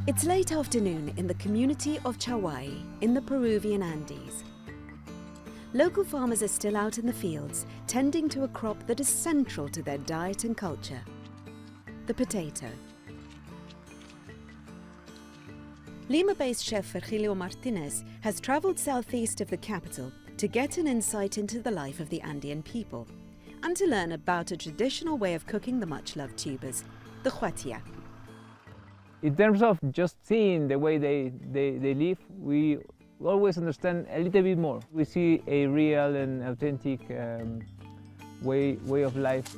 It's late afternoon in the community of Chahuay in the Peruvian Andes. Local farmers are still out in the fields, tending to a crop that is central to their diet and culture, the potato. Lima-based chef Virgilio Martínez has traveled southeast of the capital to get an insight into the life of the Andean people and to learn about a traditional way of cooking the much-loved tubers, the huatia. In terms of just seeing the way they live, we always understand a little bit more. We see a real and authentic way of life.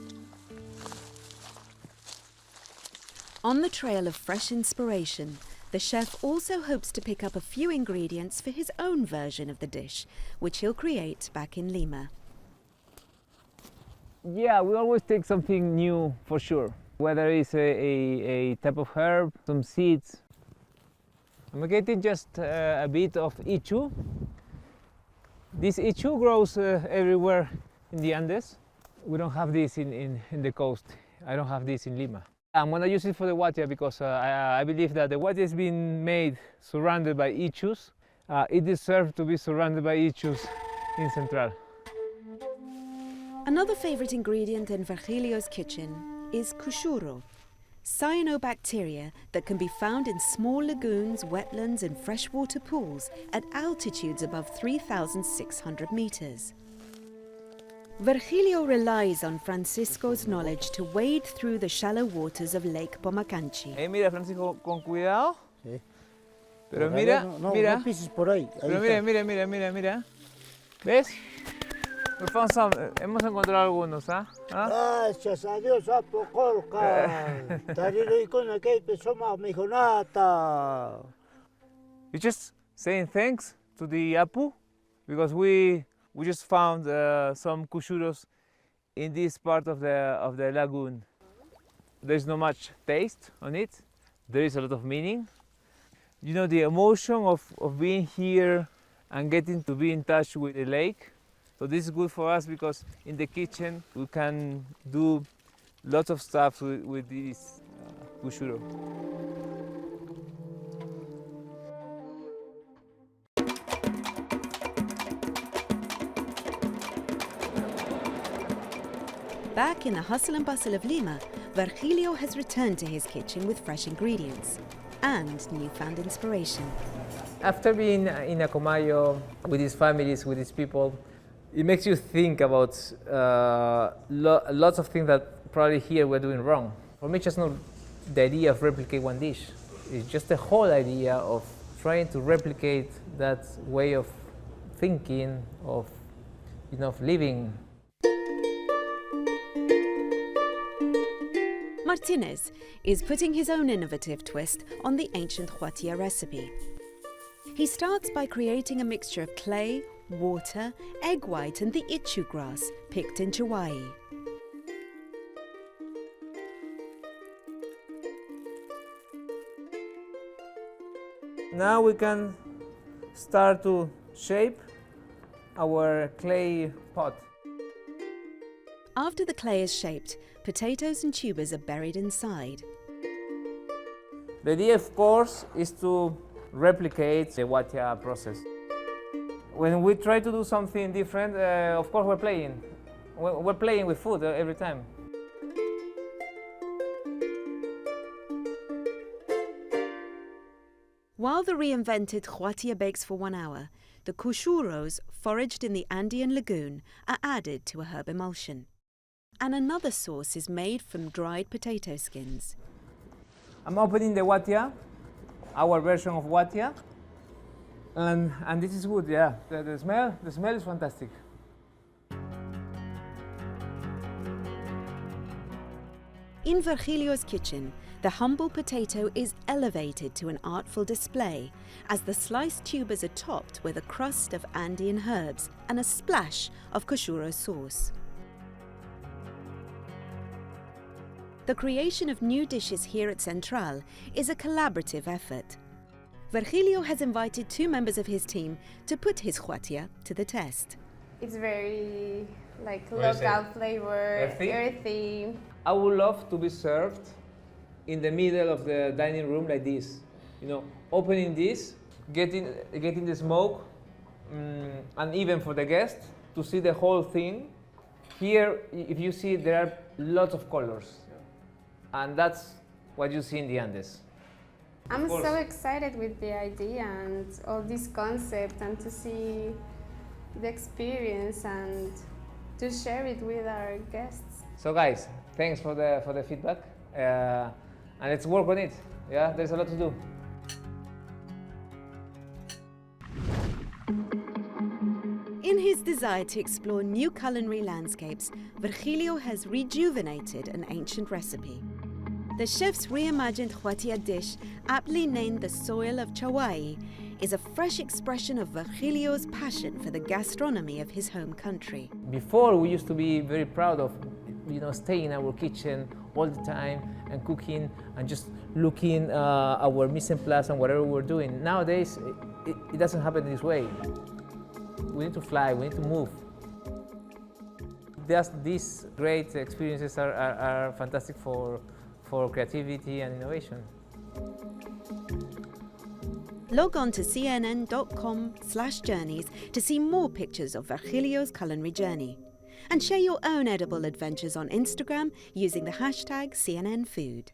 On the trail of fresh inspiration, the chef also hopes to pick up a few ingredients for his own version of the dish, which he'll create back in Lima. Yeah, we always take something new for sure. Whether it's a type of herb, some seeds. I'm getting just a bit of ichu. This ichu grows everywhere in the Andes. We don't have this in the coast. I don't have this in Lima. I'm gonna use it for the huatia because I believe that the huatia has been made surrounded by ichus. It deserves to be surrounded by ichus in Central. Another favorite ingredient in Virgilio's kitchen is cushuro, cyanobacteria that can be found in small lagoons, wetlands and freshwater pools at altitudes above 3,600 meters. Virgilio relies on Francisco's knowledge to wade through the shallow waters of Lake Pomacanchi. Mira, Francisco, con cuidado. Sí. Pero Por mira, allá no mira. pises por ahí. Ahí Pero está. mira. ¿Ves? We found some. Hemos encontrado algunos, ¿ah? Gracias a Dios, apocorca. Tariro y con aquel pesoma mijonata. We're just saying thanks to the Apu because we just found some cushuros in this part of the lagoon. There's not much taste on it. There is a lot of meaning. You know, the emotion of being here and getting to be in touch with the lake. So this is good for us because in the kitchen we can do lots of stuff with this cushuro. Back in the hustle and bustle of Lima, Virgilio has returned to his kitchen with fresh ingredients and newfound inspiration. After being in Acomayo with his families, with his people, it makes you think about lots of things that probably here we're doing wrong. For me, just not the idea of replicate one dish. It's just the whole idea of trying to replicate that way of thinking, of living. Martínez is putting his own innovative twist on the ancient huatia recipe. He starts by creating a mixture of clay, water, egg white and the ichu grass picked in Chahuay. Now we can start to shape our clay pot. After the clay is shaped, potatoes and tubers are buried inside. The idea, of course, is to replicate the huatia process. When we try to do something different, of course we're playing. We're playing with food every time. While the reinvented huatia bakes for 1 hour, the cushuros, foraged in the Andean lagoon, are added to a herb emulsion. And another sauce is made from dried potato skins. I'm opening the huatia, our version of huatia, and this is good. Yeah, the smell is fantastic. In Virgilio's kitchen, the humble potato is elevated to an artful display as the sliced tubers are topped with a crust of Andean herbs and a splash of cushuro sauce. The creation of new dishes here at Central is a collaborative effort. Virgilio has invited 2 members of his team to put his huatia to the test. It's very local flavor, Earthy? earthy. I would love to be served in the middle of the dining room like this. you know, opening this, getting the smoke, and even for the guest to see the whole thing. Here, if you see, there are lots of colors, and that's what you see in the Andes. I'm so excited with the idea and all this concept, and to see the experience and to share it with our guests. So guys, thanks for the feedback, and let's work on it. Yeah, there's a lot to do. In his desire to explore new culinary landscapes, Virgilio has rejuvenated an ancient recipe. The chef's reimagined huatia dish, aptly named the soil of Chahuay, is a fresh expression of Virgilio's passion for the gastronomy of his home country. Before, we used to be very proud of, you know, staying in our kitchen all the time and cooking and just looking our mise en place and whatever we're doing. Nowadays, it doesn't happen this way. We need to fly, we need to move. These great experiences are fantastic for creativity and innovation. Log on to cnn.com/journeys to see more pictures of Virgilio's culinary journey. And share your own edible adventures on Instagram using the hashtag CNNFood.